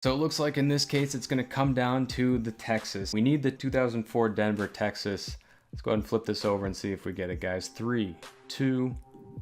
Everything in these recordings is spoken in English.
So it looks like in this case it's going to come down to the Texas. We need the 2004 Denver Texas. Let's go ahead and flip this over and see if we get it, guys. 3, 2,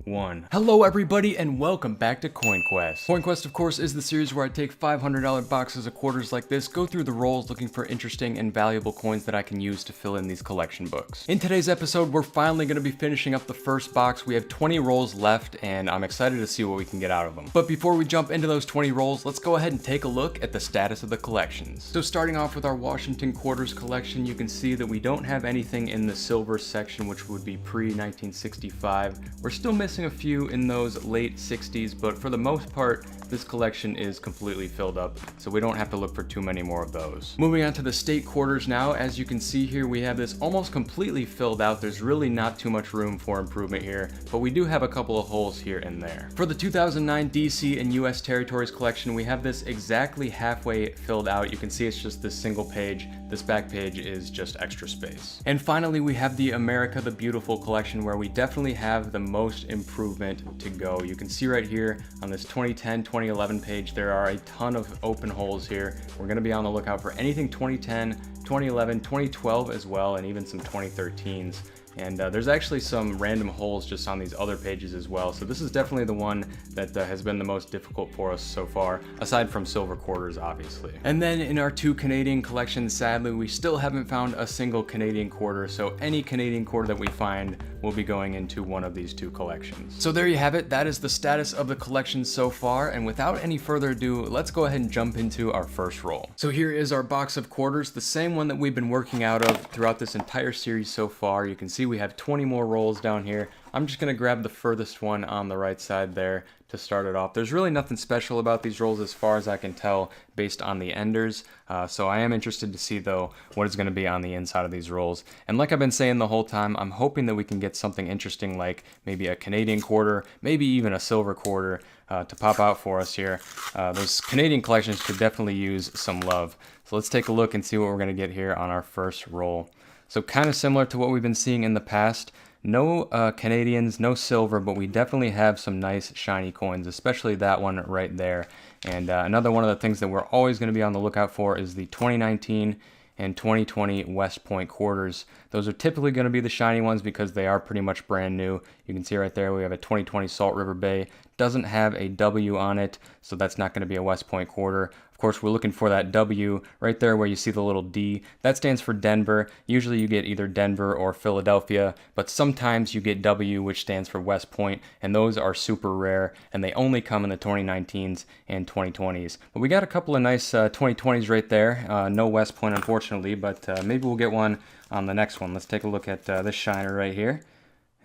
1. Hello everybody and welcome back to Coin Quest. Coin Quest, of course, is the series where I take $500 boxes of quarters like this, go through the rolls looking for interesting and valuable coins that I can use to fill in these collection books. In today's episode, we're finally going to be finishing up the first box. We have 20 rolls left and I'm excited to see what we can get out of them. But before we jump into those 20 rolls, let's go ahead and take a look at the status of the collections. So starting off with our Washington quarters collection, you can see that we don't have anything in the silver section, which would be pre-1965. We're still missing a few in those late 60s, but for the most part, this collection is completely filled up, so we don't have to look for too many more of those. Moving on to the state quarters now, as you can see here, we have this almost completely filled out. There's really not too much room for improvement here, but we do have a couple of holes here and there. For the 2009 DC and US territories collection, we have this exactly halfway filled out. You can see it's just this single page. This back page is just extra space. And finally, we have the America the Beautiful collection, where we definitely have the most improvement to go. You can see right here on this 2010-2011 page, there are a ton of open holes here. We're going to be on the lookout for anything 2010, 2011, 2012 as well, and even some 2013s. And there's actually some random holes just on these other pages as well. So this is definitely the one that has been the most difficult for us so far, aside from silver quarters, obviously. And then in our two Canadian collections, sadly, we still haven't found a single Canadian quarter. So any Canadian quarter that we find will be going into one of these two collections. So there you have it. That is the status of the collection so far. And without any further ado, let's go ahead and jump into our first roll. So here is our box of quarters, the same one that we've been working out of throughout this entire series so far. You can see we have 20 more rolls down here. I'm just going to grab the furthest one on the right side there to start it off. There's really nothing special about these rolls as far as I can tell based on the enders. So I am interested to see though what is going to be on the inside of these rolls. And like I've been saying the whole time, I'm hoping that we can get something interesting like maybe a Canadian quarter, maybe even a silver quarter to pop out for us here. Those Canadian collections could definitely use some love. So let's take a look and see what we're going to get here on our first roll. So kind of similar to what we've been seeing in the past. No Canadians, no silver, but we definitely have some nice shiny coins, especially that one right there. And another one of the things that we're always going to be on the lookout for is the 2019 and 2020 West Point quarters. Those are typically going to be the shiny ones because they are pretty much brand new. You can see right there we have a 2020 Salt River Bay. Doesn't have a W on it, so that's not going to be a West Point quarter. Of course, we're looking for that W right there where you see the little D. That stands for Denver. Usually you get either Denver or Philadelphia, but sometimes you get W, which stands for West Point, and those are super rare, and they only come in the 2019s and 2020s. But we got a couple of nice 2020s right there. No West Point, unfortunately, but maybe we'll get one on the next one. Let's take a look at this shiner right here.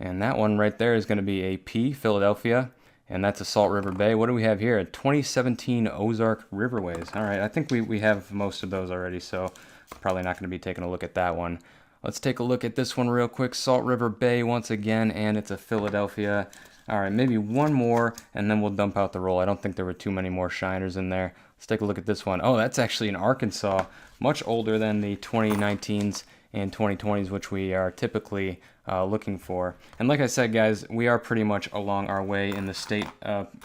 And that one right there is going to be a P, Philadelphia. And that's a Salt River Bay. What do we have here? A 2017 Ozark Riverways. All right, I think we have most of those already, so probably not going to be taking a look at that one. Let's take a look at this one real quick. Salt River Bay once again, and it's a Philadelphia. All right, maybe one more, and then we'll dump out the roll. I don't think there were too many more shiners in there. Let's take a look at this one. Oh, that's actually an Arkansas, much older than the 2019s and 2020s, which we are typically looking for. And like I said, guys, we are pretty much along our way in the state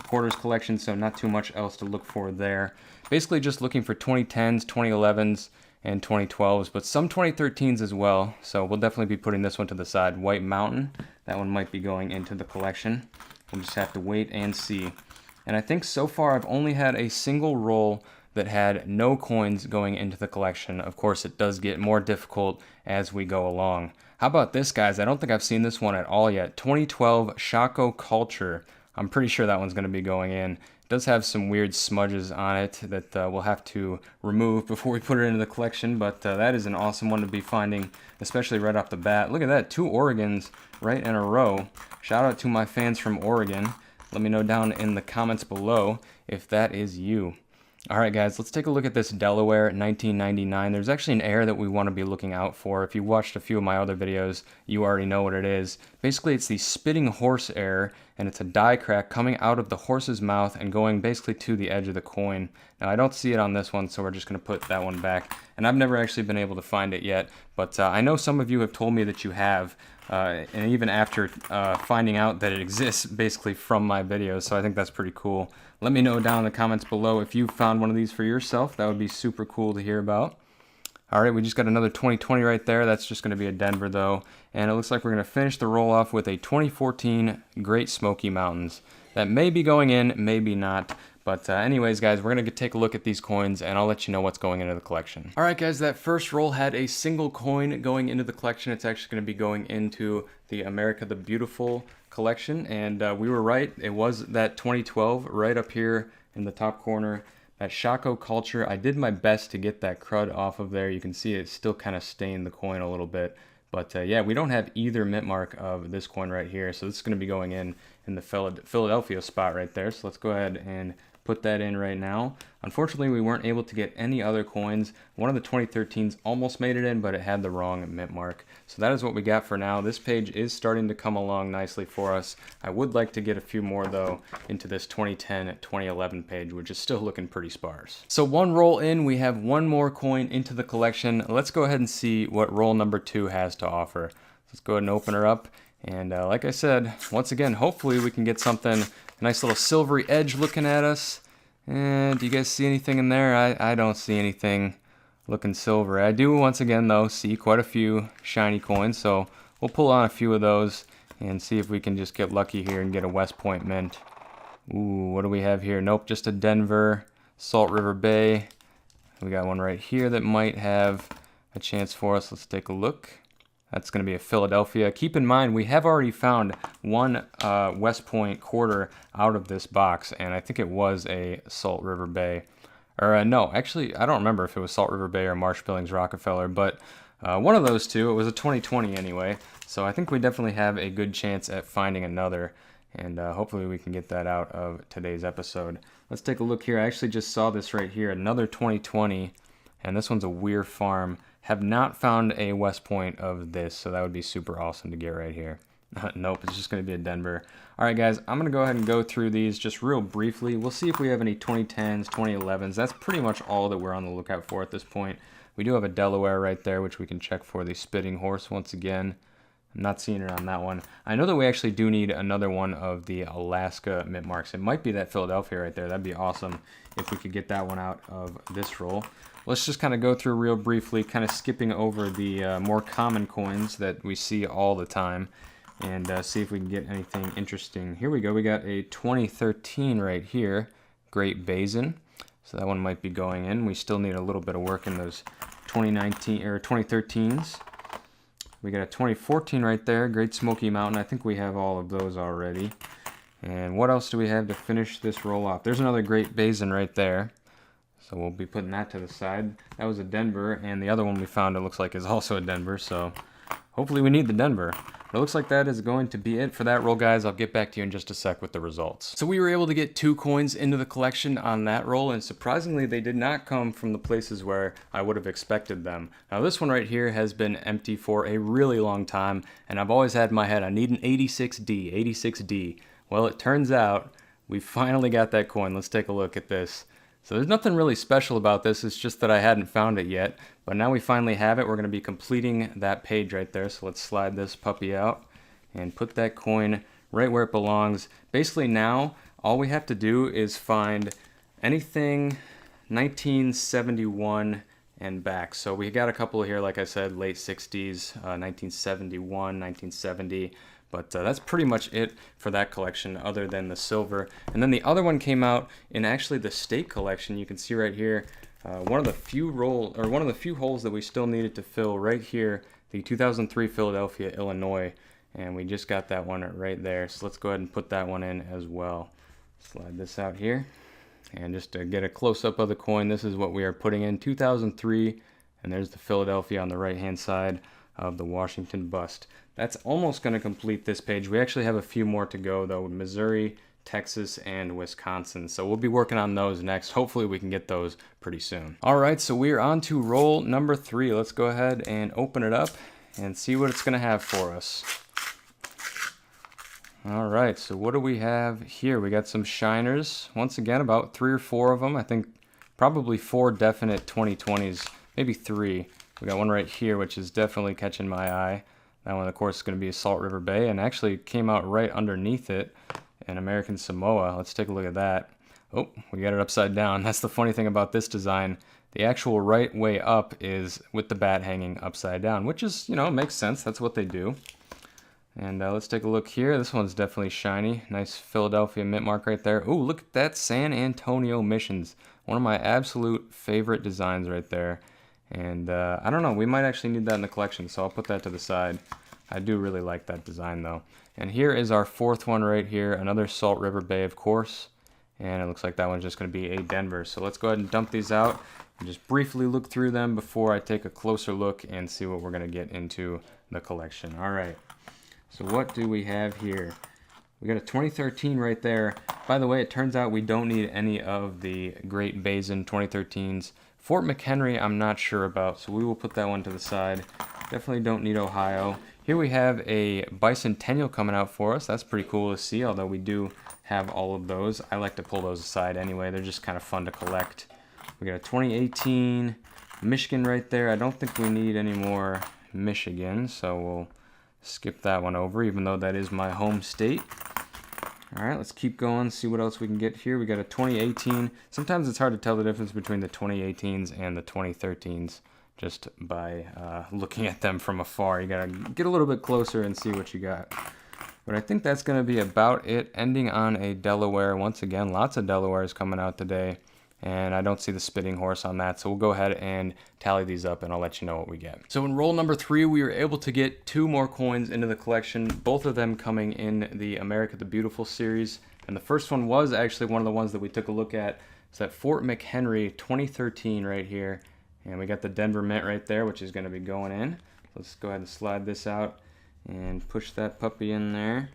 quarters collection, so not too much else to look for there. Basically just looking for 2010s, 2011s, and 2012s, but some 2013s as well. So we'll definitely be putting this one to the side. White Mountain, that one might be going into the collection. We'll just have to wait and see. And I think so far I've only had a single roll that had no coins going into the collection. Of course, it does get more difficult as we go along. How about this, guys? I don't think I've seen this one at all yet. 2012 Shaco Culture. I'm pretty sure that one's going to be going in. It does have some weird smudges on it that we'll have to remove before we put it into the collection, but that is an awesome one to be finding, especially right off the bat. Look at that, 2 Oregons right in a row. Shout out to my fans from Oregon. Let me know down in the comments below if that is you. All right, guys, let's take a look at this Delaware 1999. There's actually an air that we want to be looking out for. If you watched a few of my other videos, you already know what it is. Basically, it's the spitting horse air, and it's a die crack coming out of the horse's mouth and going basically to the edge of the coin. Now, I don't see it on this one, so we're just going to put that one back. And I've never actually been able to find it yet, but I know some of you have told me that you have. and even after finding out that it exists basically from my videos. So I think that's pretty cool. Let me know down in the comments below if you found one of these for yourself. That would be super cool to hear about. All right, we just got another 2020 right there. That's just going to be a Denver though. And it looks like we're going to finish the roll off with a 2014 Great Smoky Mountains. That may be going in, maybe not. But anyways, guys, we're going to take a look at these coins, and I'll let you know what's going into the collection. All right, guys, that first roll had a single coin going into the collection. It's actually going to be going into the America the Beautiful collection, and we were right. It was that 2012 right up here in the top corner. That Shako culture, I did my best to get that crud off of there. You can see it still kind of stained the coin a little bit. But yeah, we don't have either mint mark of this coin right here. So this is going to be going in the Philadelphia spot right there. So let's go ahead and put that in right now. Unfortunately, we weren't able to get any other coins. One of the 2013s almost made it in, but it had the wrong mint mark. So that is what we got for now. This page is starting to come along nicely for us. I would like to get a few more though into this 2010-2011 page, which is still looking pretty sparse. So one roll in, we have one more coin into the collection. Let's go ahead and see what roll number 2 has to offer. Let's go ahead and open her up. And like I said, once again, hopefully we can get something, a nice little silvery edge looking at us. And do you guys see anything in there? I don't see anything looking silver. I do, once again, though, see quite a few shiny coins. So we'll pull on a few of those and see if we can just get lucky here and get a West Point mint. Ooh, what do we have here? Nope, just a Denver, Salt River Bay. We got one right here that might have a chance for us. Let's take a look. That's going to be a Philadelphia. Keep in mind, we have already found one West Point quarter out of this box, and I think it was a Salt River Bay. Or no, actually, I don't remember if it was Salt River Bay or Marsh Billings Rockefeller, but one of those two. It was a 2020 anyway, so I think we definitely have a good chance at finding another, and hopefully we can get that out of today's episode. Let's take a look here. I actually just saw this right here, another 2020, and this one's a Weir Farm. Have not found a West Point of this, so that would be super awesome to get right here. Nope, it's just going to be a Denver. All right, guys, I'm going to go ahead and go through these just real briefly. We'll see if we have any 2010s, 2011s. That's pretty much all that we're on the lookout for at this point. We do have a Delaware right there, which we can check for the Spitting Horse once again. I'm not seeing it on that one. I know that we actually do need another one of the Alaska mint marks. It might be that Philadelphia right there. That'd be awesome if we could get that one out of this roll. Let's just kind of go through real briefly, kind of skipping over the more common coins that we see all the time, and see if we can get anything interesting. Here we go. We got a 2013 right here, Great Basin. So that one might be going in. We still need a little bit of work in those 2019 or 2013s. We got a 2014 right there, Great Smoky Mountain. I think we have all of those already. And what else do we have to finish this roll off? There's another Great Basin right there. So we'll be putting that to the side. That was a Denver, and the other one we found, it looks like, is also a Denver. So hopefully we need the Denver. But it looks like that is going to be it for that roll, guys. I'll get back to you in just a sec with the results. So we were able to get 2 coins into the collection on that roll, and surprisingly, they did not come from the places where I would have expected them. Now this one right here has been empty for a really long time, and I've always had in my head, I need an 86D, 86D. Well, it turns out we finally got that coin. Let's take a look at this. So there's nothing really special about this, it's just that I hadn't found it yet. But now we finally have it. We're going to be completing that page right there. So let's slide this puppy out and put that coin right where it belongs. Basically now, all we have to do is find anything 1971 and back. So we got a couple here, like I said, late 60s, 1971, 1970. But that's pretty much it for that collection, other than the silver. And then the other one came out in actually the state collection. You can see right here, one of the few holes that we still needed to fill right here, the 2003 Philadelphia, Illinois, and we just got that one right there. So let's go ahead and put that one in as well. Slide this out here, and just to get a close-up of the coin, this is what we are putting in, 2003, and there's the Philadelphia on the right-hand side of the Washington bust. That's almost going to complete this page. We actually have a few more to go though, Missouri, Texas, and Wisconsin. So we'll be working on those next. Hopefully we can get those pretty soon. All right, so we're on to roll number 3. Let's go ahead and open it up and see what it's going to have for us. All right, so what do we have here? We got some shiners. Once again, about 3 or 4 of them. I think probably 4 definite 2020s, maybe 3. We got one right here, which is definitely catching my eye. That one, of course, is going to be Salt River Bay, and actually came out right underneath it in American Samoa. Let's take a look at that. Oh, we got it upside down. That's the funny thing about this design. The actual right way up is with the bat hanging upside down, which is, makes sense. That's what they do. And let's take a look here. This one's definitely shiny. Nice Philadelphia mint mark right there. Ooh, look at that San Antonio Missions. One of my absolute favorite designs right there. And I don't know, we might actually need that in the collection, so I'll put that to the side. I do really like that design though. And here is our fourth one right here, another Salt River Bay, of course. And it looks like that one's just going to be a Denver. So let's go ahead and dump these out and just briefly look through them before I take a closer look and see what we're going to get into the collection. All right. So what do we have here? We got a 2013 right there. By the way, it turns out we don't need any of the Great Basin 2013s. Fort McHenry, I'm not sure about, so we will put that one to the side. Definitely don't need Ohio. Here we have a bicentennial coming out for us. That's pretty cool to see, although we do have all of those. I like to pull those aside anyway. They're just kind of fun to collect. We got a 2018 Michigan right there. I don't think we need any more Michigan, so we'll skip that one over, even though that is my home state. All right, let's keep going, see what else we can get here. We got a 2018. Sometimes it's hard to tell the difference between the 2018s and the 2013s just by looking at them from afar. You gotta get a little bit closer and see what you got. But I think that's gonna be about it, ending on a Delaware. Once again, lots of Delawares coming out today. And I don't see the spitting horse on that, so we'll go ahead and tally these up and I'll let you know what we get. So in roll number 3, we were able to get 2 more coins into the collection, both of them coming in the America the Beautiful series. And the first one was actually one of the ones that we took a look at. It's that Fort McHenry 2013 right here. And we got the Denver Mint right there, which is going to be going in. Let's go ahead and slide this out and push that puppy in there.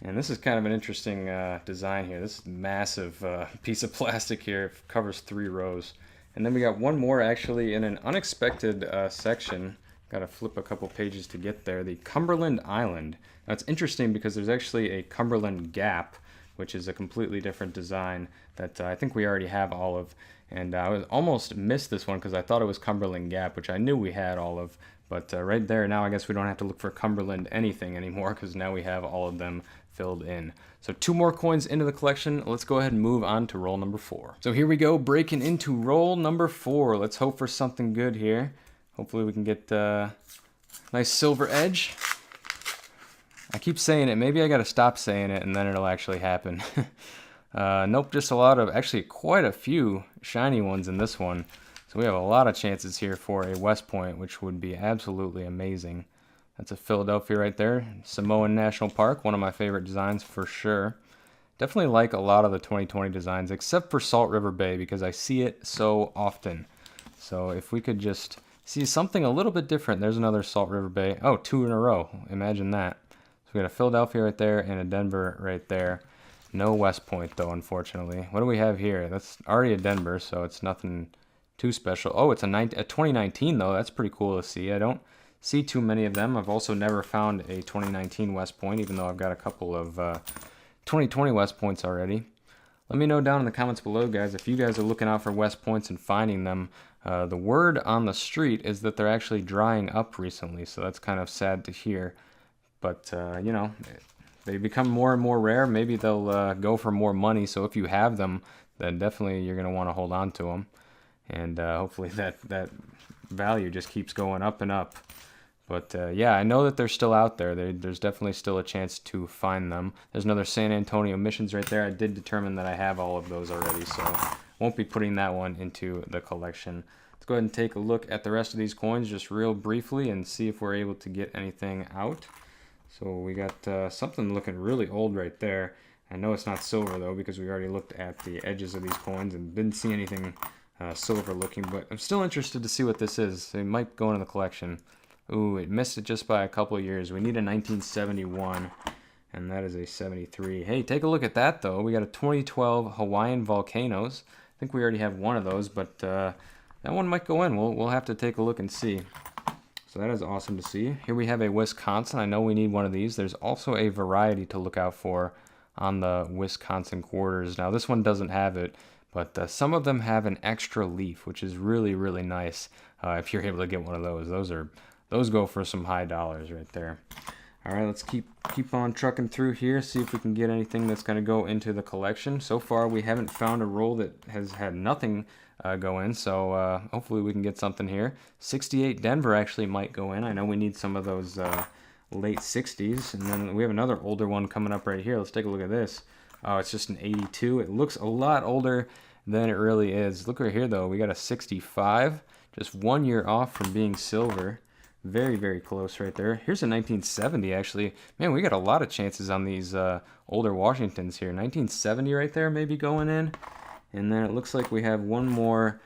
And this is kind of an interesting design here. This massive piece of plastic here. It covers 3 rows. And then we got one more actually in an unexpected section. Got to flip a couple pages to get there. The Cumberland Island. Now it's interesting because there's actually a Cumberland Gap, which is a completely different design that I think we already have all of. And I almost missed this one because I thought it was Cumberland Gap, which I knew we had all of. But right there, now I guess we don't have to look for Cumberland anything anymore because now we have all of them filled in. So 2 more coins into the collection. Let's go ahead and move on to roll number 4. So here we go, breaking into roll number 4. Let's hope for something good here. Hopefully we can get a nice silver edge. I keep saying it. Maybe I got to stop saying it and then it'll actually happen. Nope, just a lot of, actually quite a few shiny ones in this one. So we have a lot of chances here for a West Point, which would be absolutely amazing. That's a Philadelphia right there. Samoan National Park, one of my favorite designs for sure. Definitely like a lot of the 2020 designs, except for Salt River Bay, because I see it so often. So if we could just see something a little bit different. There's another Salt River Bay. Oh, 2 in a row. Imagine that. So we got a Philadelphia right there and a Denver right there. No West Point, though, unfortunately. What do we have here? That's already a Denver, so it's nothing too special. Oh, it's a 2019, though. That's pretty cool to see. I don't see too many of them. I've also never found a 2019 West Point, even though I've got a couple of 2020 West Points already. Let me know down in the comments below, guys, if you guys are looking out for West Points and finding them. The word on the street is that they're actually drying up recently, so that's kind of sad to hear. But, you know, they become more and more rare. Maybe they'll go for more money, so if you have them, then definitely you're going to want to hold on to them. And hopefully that value just keeps going up and up. But yeah, I know that they're still out there. There's definitely still a chance to find them. There's another San Antonio Missions right there. I did determine that I have all of those already, so won't be putting that one into the collection. Let's go ahead and take a look at the rest of these coins just real briefly and see if we're able to get anything out. So we got something looking really old right there. I know it's not silver though, because we already looked at the edges of these coins and didn't see anything silver looking, but I'm still interested to see what this is. It might go into the collection. Ooh, it missed it just by a couple of years. We need a 1971, and that is a 73. Hey, take a look at that, though. We got a 2012 Hawaiian Volcanoes. I think we already have one of those, but that one might go in. We'll have to take a look and see. So that is awesome to see. Here we have a Wisconsin. I know we need one of these. There's also a variety to look out for on the Wisconsin quarters. Now, this one doesn't have it, but some of them have an extra leaf, which is really, really nice if you're able to get one of those. Those are Those go for some high dollars right there. All right, let's keep on trucking through here, see if we can get anything that's going to go into the collection. So far, we haven't found a roll that has had nothing go in, so hopefully we can get something here. 68 Denver actually might go in. I know we need some of those late 60s, and then we have another older one coming up right here. Let's take a look at this. Oh, it's just an 82. It looks a lot older than it really is. Look right here, though. We got a 65, just 1 year off from being silver. Very, very close right there. Here's a 1970, actually. Man, we got a lot of chances on these older Washingtons here. 1970 right there, maybe going in. And then it looks like we have one more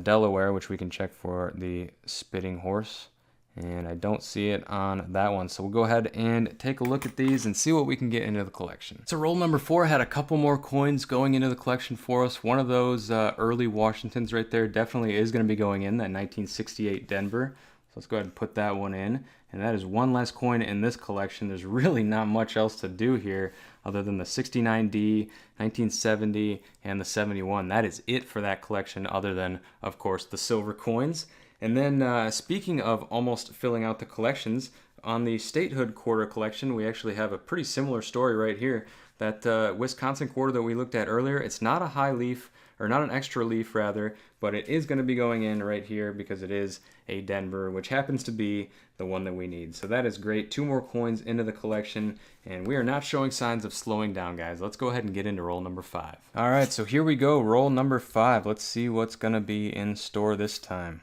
Delaware, which we can check for the spitting horse. And I don't see it on that one. So we'll go ahead and take a look at these and see what we can get into the collection. So roll number 4 had a couple more coins going into the collection for us. One of those early Washingtons right there definitely is going to be going in, that 1968 Denver. So let's go ahead and put that one in. And that is one less coin in this collection. There's really not much else to do here other than the 69D, 1970, and the 71. That is it for that collection, other than, of course, the silver coins. And then speaking of almost filling out the collections, on the statehood quarter collection, we actually have a pretty similar story right here. That Wisconsin quarter that we looked at earlier, it's not a high leaf, or not an extra leaf rather, but it is going to be going in right here because it is a Denver, which happens to be the one that we need. So that is great. 2 more coins into the collection, and we are not showing signs of slowing down, guys. Let's go ahead and get into roll number 5. All right, so here we go, roll number 5. Let's see what's going to be in store this time.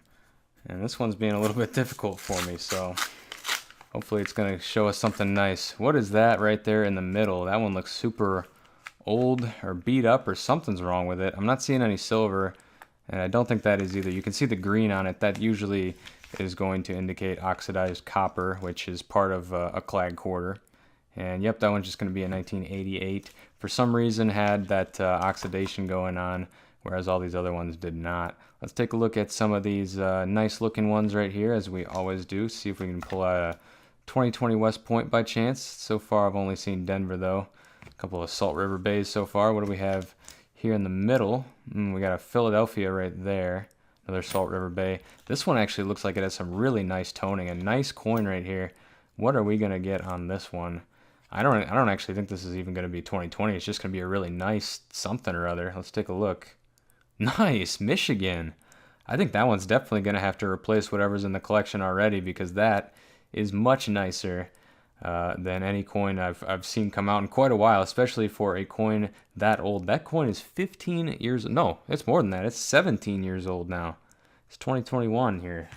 And this one's being a little bit difficult for me, so hopefully it's going to show us something nice. What is that right there in the middle? That one looks super old or beat up, or something's wrong with it. I'm not seeing any silver, and I don't think that is either. You can see the green on it. That usually is going to indicate oxidized copper, which is part of a clag quarter. And yep, that one's just going to be a 1988. For some reason had that oxidation going on, whereas all these other ones did not. Let's take a look at some of these nice looking ones right here, as we always do. See if we can pull out a 2020 West Point by chance. So far I've only seen Denver though. A couple of Salt River Bays so far. What do we have here in the middle? We got a Philadelphia right there. Another Salt River Bay. This one actually looks like it has some really nice toning. A nice coin right here. What are we going to get on this one? I don't actually think this is even going to be 2020. It's just going to be a really nice something or other. Let's take a look. Nice, Michigan. I think that one's definitely going to have to replace whatever's in the collection already, because that is much nicer than any coin I've seen come out in quite a while, especially for a coin that old. That coin is 15 years, no, it's more than that. It's 17 years old now. It's 2021 here.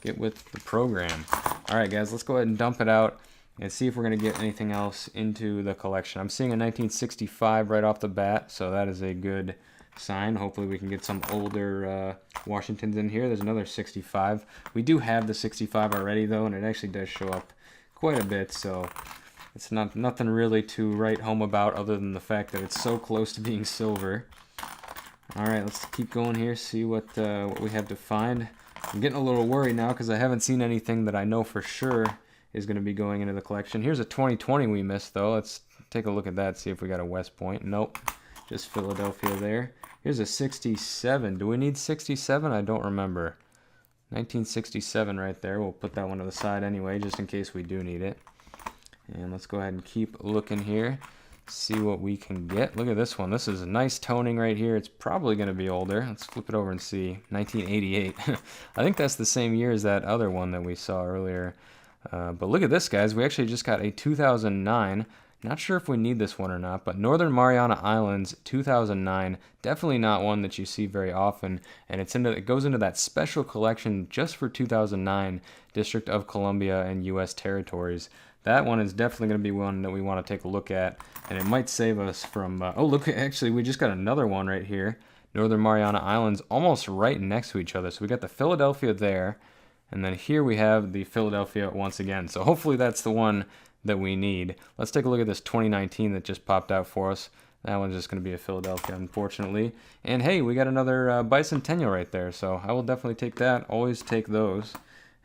Get with the program. All right, guys, let's go ahead and dump it out and see if we're going to get anything else into the collection. I'm seeing a 1965 right off the bat, so that is a good sign. Hopefully we can get some older Washingtons in here. There's another 65. We do have the 65 already though, and it actually does show up quite a bit, so it's nothing really to write home about other than the fact that it's so close to being silver. All right, let's keep going here, see what we have to find. I'm getting a little worried now because I haven't seen anything that I know for sure is going to be going into the collection. Here's a 2020 we missed though. Let's take a look at that, see if we got a West Point. Nope, just Philadelphia there. Here's a 67. Do we need 67? I don't remember. 1967 right there. We'll put that one to the side anyway, just in case we do need it. And let's go ahead and keep looking here. See what we can get. Look at this one. This is a nice toning right here. It's probably going to be older. Let's flip it over and see. 1988. I think that's the same year as that other one that we saw earlier. But look at this, guys. We actually just got a 2009. Not sure if we need this one or not, but Northern Mariana Islands 2009, definitely not one that you see very often, and it goes into that special collection just for 2009, District of Columbia and U.S. territories. That one is definitely going to be one that we want to take a look at, and it might save us from, oh look, actually we just got another one right here, Northern Mariana Islands, almost right next to each other. So we got the Philadelphia there, and then here we have the Philadelphia once again. So hopefully that's the one that we need. Let's take a look at this 2019 that just popped out for us. That one's just going to be a Philadelphia, unfortunately. And hey, we got another bicentennial right there, so I will definitely take that. Always take those.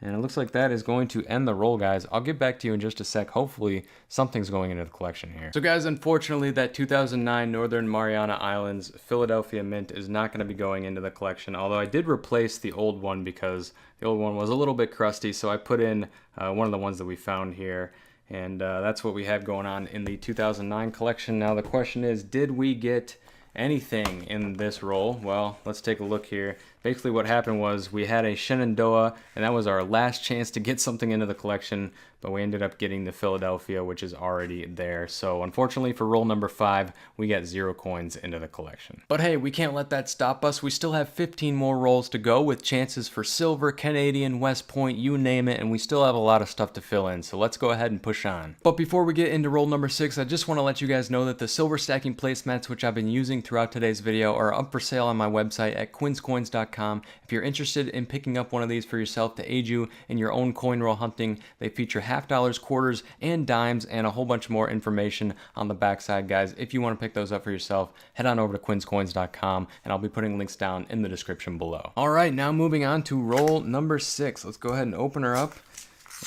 And it looks like that is going to end the roll, guys. I'll get back to you in just a sec. Hopefully, something's going into the collection here. So, guys, unfortunately, that 2009 Northern Mariana Islands Philadelphia Mint is not going to be going into the collection. Although I did replace the old one because the old one was a little bit crusty. So I put in one of the ones that we found here. And that's what we have going on in the 2009 collection. Now, the question is, did we get anything in this roll? Well, let's take a look here. Basically what happened was we had a Shenandoah, and that was our last chance to get something into the collection, but we ended up getting the Philadelphia, which is already there. So unfortunately for roll number 5, we got 0 coins into the collection. But hey, we can't let that stop us. We still have 15 more rolls to go with chances for silver, Canadian, West Point, you name it, and we still have a lot of stuff to fill in. So let's go ahead and push on. But before we get into roll number 6, I just want to let you guys know that the silver stacking placemats, which I've been using throughout today's video, are up for sale on my website at quinscoins.com. If you're interested in picking up one of these for yourself to aid you in your own coin roll hunting, they feature half dollars, quarters, and dimes, and a whole bunch more information on the backside, guys. If you want to pick those up for yourself, head on over to quinscoins.com, and I'll be putting links down in the description below. All right, now moving on to roll number 6. Let's go ahead and open her up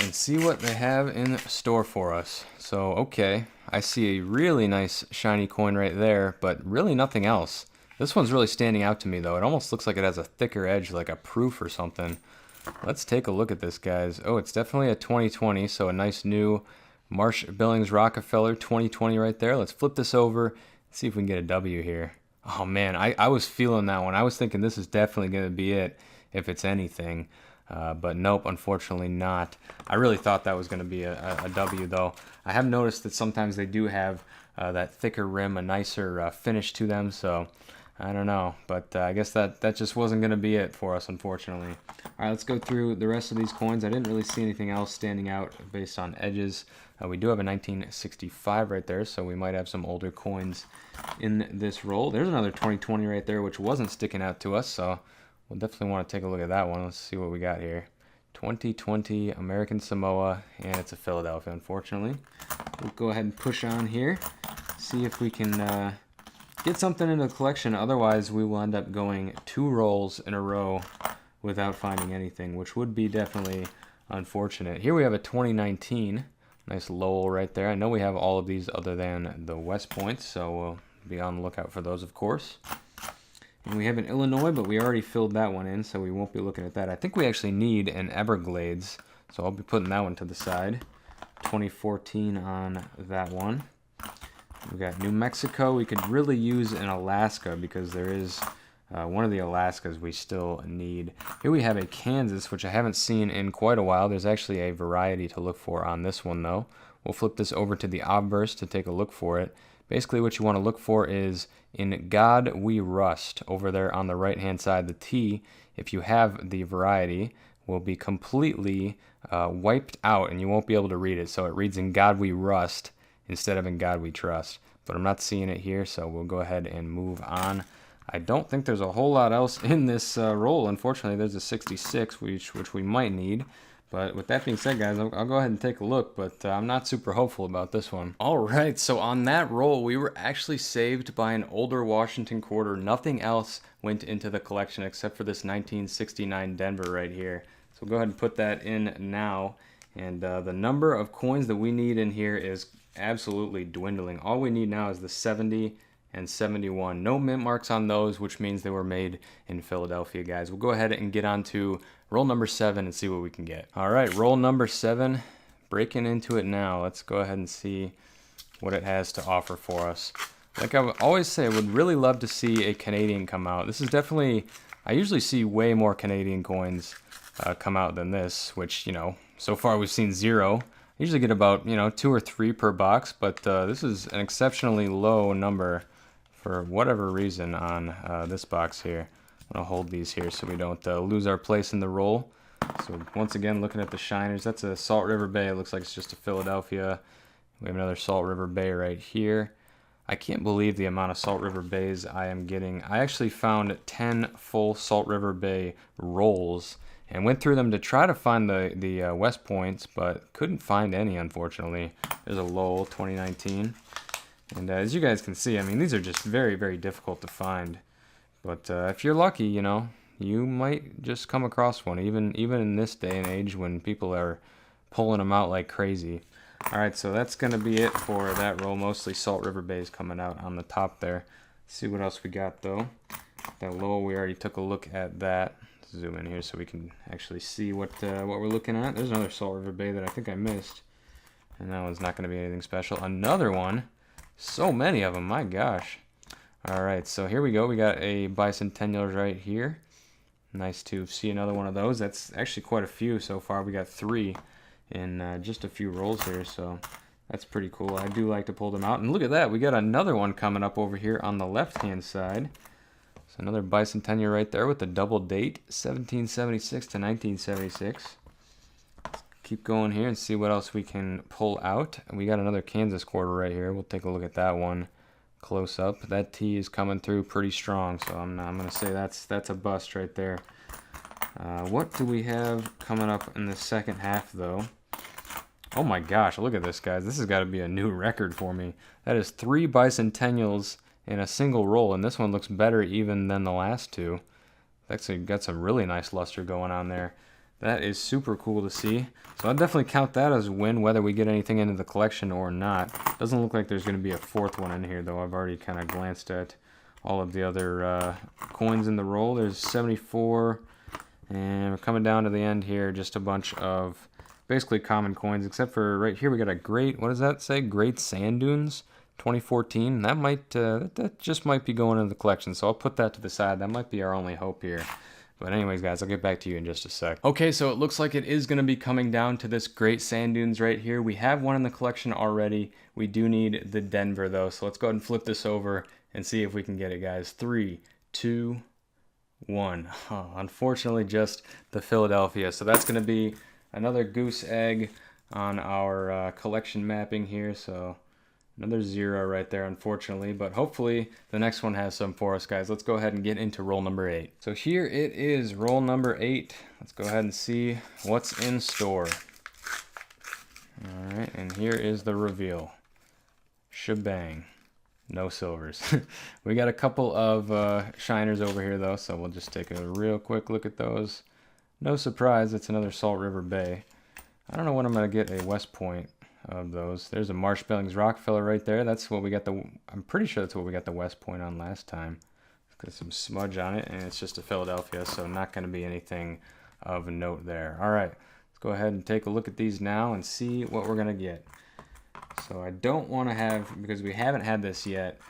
and see what they have in store for us. So, okay, I see a really nice shiny coin right there, but really nothing else. This one's really standing out to me, though. It almost looks like it has a thicker edge, like a proof or something. Let's take a look at this, guys. Oh, it's definitely a 2020, so a nice new Marsh Billings Rockefeller 2020 right there. Let's flip this over, see if we can get a W here. Oh, man, I was feeling that one. I was thinking this is definitely going to be it, if it's anything. But nope, unfortunately not. I really thought that was going to be a W, though. I have noticed that sometimes they do have that thicker rim, a nicer finish to them, so I don't know. But I guess that just wasn't going to be it for us, unfortunately. All right, let's go through the rest of these coins. I didn't really see anything else standing out based on edges. We do have a 1965 right there, so we might have some older coins in this roll. There's another 2020 right there, which wasn't sticking out to us, so we'll definitely want to take a look at that one. Let's see what we got here. 2020 American Samoa, and it's a Philadelphia, unfortunately. We'll go ahead and push on here, see if we can get something into the collection. Otherwise, we will end up going 2 rolls in a row without finding anything, which would be definitely unfortunate. Here we have a 2019. Nice Lowell right there. I know we have all of these other than the West Points, so we'll be on the lookout for those, of course. And we have an Illinois, but we already filled that one in, so we won't be looking at that. I think we actually need an Everglades, so I'll be putting that one to the side. 2014 on that one. We got New Mexico. We could really use an Alaska because there is one of the Alaskas we still need. Here we have a Kansas, which I haven't seen in quite a while. There's actually a variety to look for on this one, though. We'll flip this over to the obverse to take a look for it. Basically, what you want to look for is in God We Rust over there on the right-hand side. The T, if you have the variety, will be completely wiped out, and you won't be able to read it. So it reads in God We Rust instead of in God We Trust. But I'm not seeing it here, so we'll go ahead and move on. I don't think there's a whole lot else in this roll. Unfortunately, there's a 66, which we might need. But with that being said, guys, I'll go ahead and take a look, but I'm not super hopeful about this one. All right, so on that roll, we were actually saved by an older Washington quarter. Nothing else went into the collection except for this 1969 Denver right here. So we'll go ahead and put that in now. And the number of coins that we need in here is absolutely dwindling. All we need now is the 70 and 71. No mint marks on those, which means they were made in Philadelphia, guys. We'll go ahead and get on to roll number 7 and see what we can get. All right, roll number 7, breaking into it now. Let's go ahead and see what it has to offer for us. Like I always say, I would really love to see a Canadian come out. This is definitely, I usually see way more Canadian coins come out than this, which, you know, so far we've seen 0. I usually get about, 2 or 3 per box, but this is an exceptionally low number for whatever reason on this box here. I'm going to hold these here so we don't lose our place in the roll. So once again, looking at the shiners, that's a Salt River Bay. It looks like it's just a Philadelphia. We have another Salt River Bay right here. I can't believe the amount of Salt River Bays I am getting. I actually found 10 full Salt River Bay rolls and went through them to try to find the West Points, but couldn't find any, unfortunately. There's a Lowell 2019. And as you guys can see, I mean, these are just very, very difficult to find. But if you're lucky, you might just come across one, even in this day and age when people are pulling them out like crazy. All right, so that's gonna be it for that roll. Mostly Salt River Bays coming out on the top there. Let's see what else we got though. That Lowell, we already took a look at that. Zoom in here so we can actually see what we're looking at. There's another Salt River Bay that I think I missed, and that one's not going to be anything special. Another one. So many of them, my gosh. All right, so here we go. We got a bicentennial right here. Nice to see another one of those. That's actually quite a few so far. We got 3 in just a few rolls here, so that's pretty cool. I do like to pull them out. And look at that. We got another one coming up over here on the left-hand side. So another bicentennial right there with the double date, 1776 to 1976. Let's keep going here and see what else we can pull out. We got another Kansas quarter right here. We'll take a look at that one close up. That T is coming through pretty strong, so I'm going to say that's a bust right there. What do we have coming up in the second half, though? Oh my gosh, look at this, guys. This has got to be a new record for me. That is 3 bicentennials in a single roll, and this one looks better even than the last 2. Actually got some really nice luster going on there. That is super cool to see. So I'll definitely count that as a win, whether we get anything into the collection or not. Doesn't look like there's going to be a 4th one in here, though. I've already kind of glanced at all of the other coins in the roll. There's 74, and we're coming down to the end here. Just a bunch of basically common coins, except for right here we got a great, what does that say? Great Sand Dunes 2014. That might that just might be going into the collection, so I'll put that to the side. That might be our only hope here. But anyways, guys, I'll get back to you in just a sec. Okay, so it looks like it is going to be coming down to this Great Sand Dunes right here. We have one in the collection already. We do need the Denver, though, so let's go ahead and flip this over and see if we can get it, guys. 3, 2, 1. Oh, unfortunately, just the Philadelphia. So that's going to be another goose egg on our collection mapping here, so another 0 right there, unfortunately, but hopefully the next one has some for us, guys. Let's go ahead and get into roll number 8. So here it is, roll number 8. Let's go ahead and see what's in store. All right, and here is the reveal. Shebang. No silvers. We got a couple of shiners over here, though, so we'll just take a real quick look at those. No surprise, it's another Salt River Bay. I don't know when I'm going to get a West Point of those. There's a Marsh Billings Rockefeller right there. That's what we got I'm pretty sure that's what we got the West Point on last time. It's got some smudge on it, and it's just a Philadelphia, so not going to be anything of note there. All right, let's go ahead and take a look at these now and see what we're going to get. So I don't want to have, because we haven't had this yet,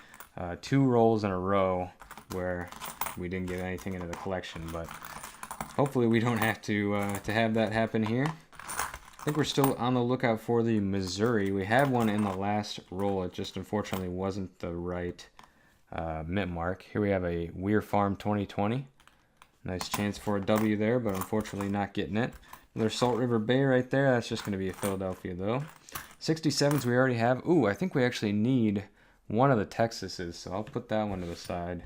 2 rolls in a row where we didn't get anything into the collection, but hopefully we don't have to have that happen here. I think we're still on the lookout for the Missouri. We had one in the last roll. It just unfortunately wasn't the right mint mark. Here we have a Weir Farm 2020. Nice chance for a W there, but unfortunately not getting it. Another Salt River Bay right there. That's just going to be a Philadelphia, though. 67s we already have. Ooh, I think we actually need one of the Texases, so I'll put that one to the side.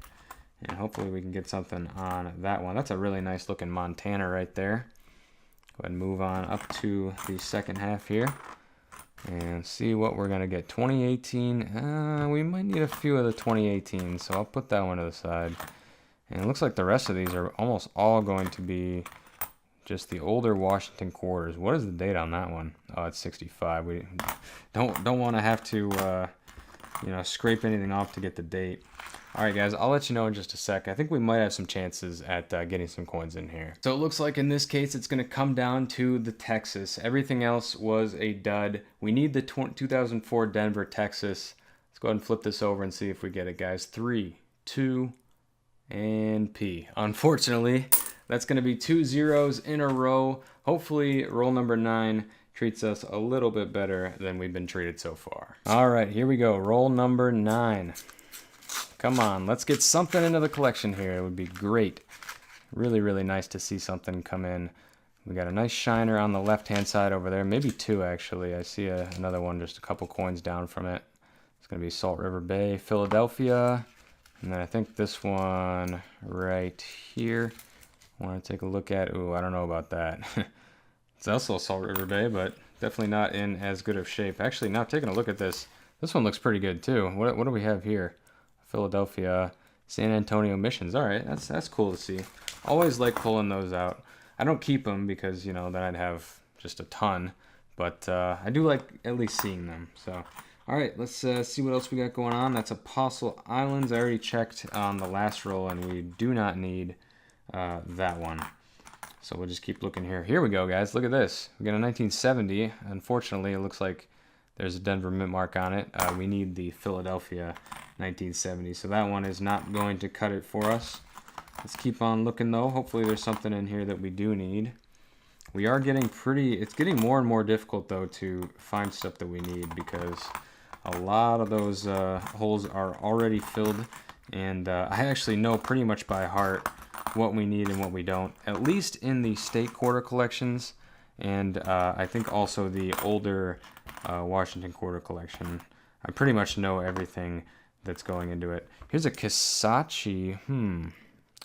And hopefully we can get something on that one. That's a really nice looking Montana right there. Go ahead and move on up to the second half here and see what we're going to get. 2018, we might need a few of the 2018, so I'll put that one to the side. And it looks like the rest of these are almost all going to be just the older Washington quarters. What is the date on that one? Oh, it's 65. We don't want to have to scrape anything off to get the date. All right, guys, I'll let you know in just a sec. I think we might have some chances at getting some coins in here. So it looks like in this case, it's going to come down to the Texas. Everything else was a dud. We need the 2004 Denver, Texas. Let's go ahead and flip this over and see if we get it, guys. 3, 2, and P. Unfortunately, that's going to be 2 zeros in a row. Hopefully, roll number 9 treats us a little bit better than we've been treated so far. All right, here we go. Roll number 9. Come on, let's get something into the collection here. It would be great. Really, really nice to see something come in. We got a nice shiner on the left-hand side over there. Maybe 2, actually. I see another one just a couple coins down from it. It's going to be Salt River Bay, Philadelphia. And then I think this one right here. I want to take a look at. Ooh, I don't know about that. It's also Salt River Bay, but definitely not in as good of shape. Actually, now taking a look at this, this one looks pretty good too. What do we have here? Philadelphia, San Antonio Missions. All right, that's cool to see. Always like pulling those out. I don't keep them because, you know, then I'd have just a ton. But I do like at least seeing them. So, all right, let's see what else we got going on. That's Apostle Islands. I already checked on the last roll, and we do not need that one. So we'll just keep looking here. Here we go, guys. Look at this. We got a 1970. Unfortunately, it looks like there's a Denver mint mark on it. We need the Philadelphia 1970. So that one is not going to cut it for us. Let's keep on looking, though. Hopefully there's something in here that we do need. We are getting it's getting more and more difficult, though, to find stuff that we need because a lot of those holes are already filled. And I actually know pretty much by heart what we need and what we don't, at least in the state quarter collections, and I think also the older Washington quarter collection. I pretty much know everything that's going into it. Here's a Kisachi.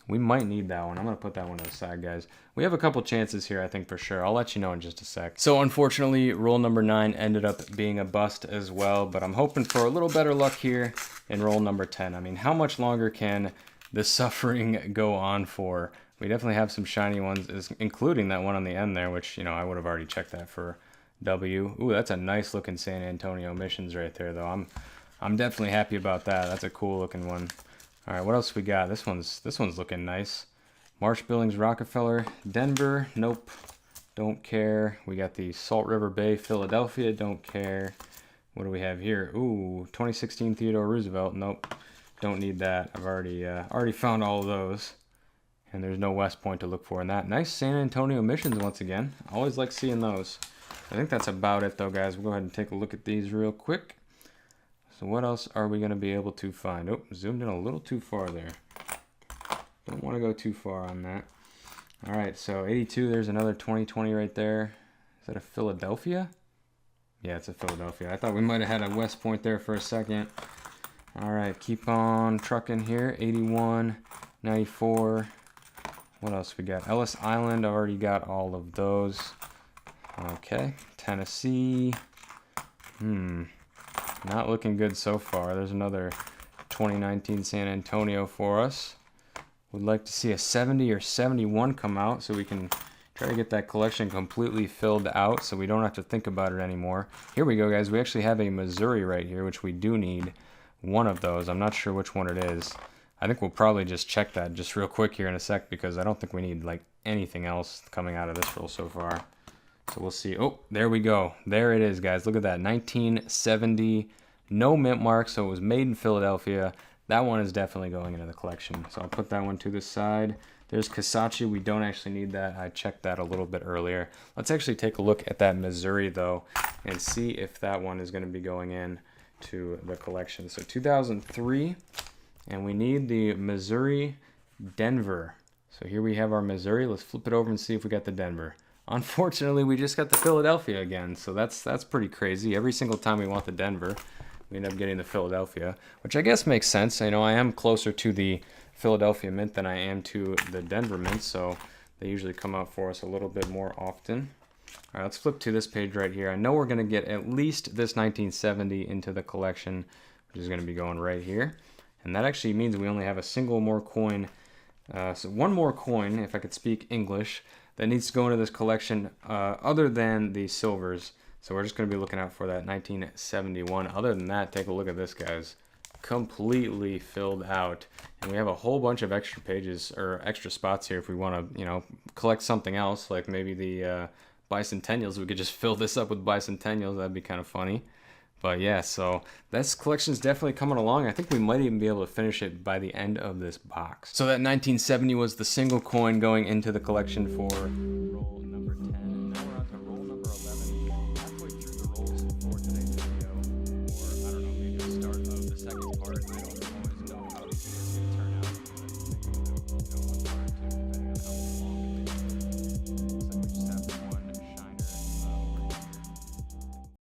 We might need that one. I'm going to put that one to the side, guys. We have a couple chances here, I think, for sure. I'll let you know in just a sec. So, unfortunately, roll number 9 ended up being a bust as well, but I'm hoping for a little better luck here in roll number 10. I mean, how much longer can the suffering go on for? We definitely have some shiny ones, including that one on the end there, which, you know, I would have already checked that for W. Ooh, that's a nice looking San Antonio missions right there, though. I'm definitely happy about that. That's a cool looking one. All right, what else we got? This one's looking nice. Marsh Billings Rockefeller, Denver, nope, don't care. We got the Salt River Bay, Philadelphia, don't care. What do we have here? Ooh, 2016 Theodore Roosevelt, nope, don't need that. I've already found all of those. And there's no West Point to look for in that. Nice San Antonio missions once again. Always like seeing those. I think that's about it, though, guys. We'll go ahead and take a look at these real quick. So what else are we going to be able to find? Oh, zoomed in a little too far there. Don't want to go too far on that. All right, so 82, there's another 2020 right there. Is that a Philadelphia? Yeah, it's a Philadelphia. I thought we might have had a West Point there for a second. All right, keep on trucking here. 81, 94. What else we got? Ellis Island, I already got all of those. Okay, Tennessee. Not looking good so far. There's another 2019 San Antonio for us. Would like to see a 70 or 71 come out so we can try to get that collection completely filled out so we don't have to think about it anymore. Here we go, guys. We actually have a Missouri right here, which we do need one of those. I'm not sure which one it is. I think we'll probably just check that just real quick here in a sec because I don't think we need like anything else coming out of this roll so far. So we'll see. Oh, there we go. There it is, guys. Look at that. 1970. No mint mark, so it was made in Philadelphia. That one is definitely going into the collection. So I'll put that one to the side. There's Kisachi. We don't actually need that. I checked that a little bit earlier. Let's actually take a look at that Missouri, though, and see if that one is going to be going in to the collection. So 2003, and we need the Missouri Denver. So here we have our Missouri. Let's flip it over and see if we got the Denver. Unfortunately, we just got the Philadelphia again, so that's pretty crazy. Every single time we want the Denver, we end up getting the Philadelphia, which I guess makes sense. I know I am closer to the Philadelphia mint than I am to the Denver mint, so they usually come out for us a little bit more often. All right, let's flip to this page right here. I know we're going to get at least this 1970 into the collection, which is going to be going right here. And that actually means we only have a single more coin, so one more coin, if I could speak English, that needs to go into this collection other than the silvers. So we're just going to be looking out for that 1971. Other than that, take a look at this, guys. Completely filled out. And we have a whole bunch of extra pages or extra spots here if we want to, you know, collect something else, like maybe the bicentennials. We could just fill this up with bicentennials. That'd be kind of funny. But yeah, so this collection is definitely coming along. I think we might even be able to finish it by the end of this box. So that 1970 was the single coin going into the collection for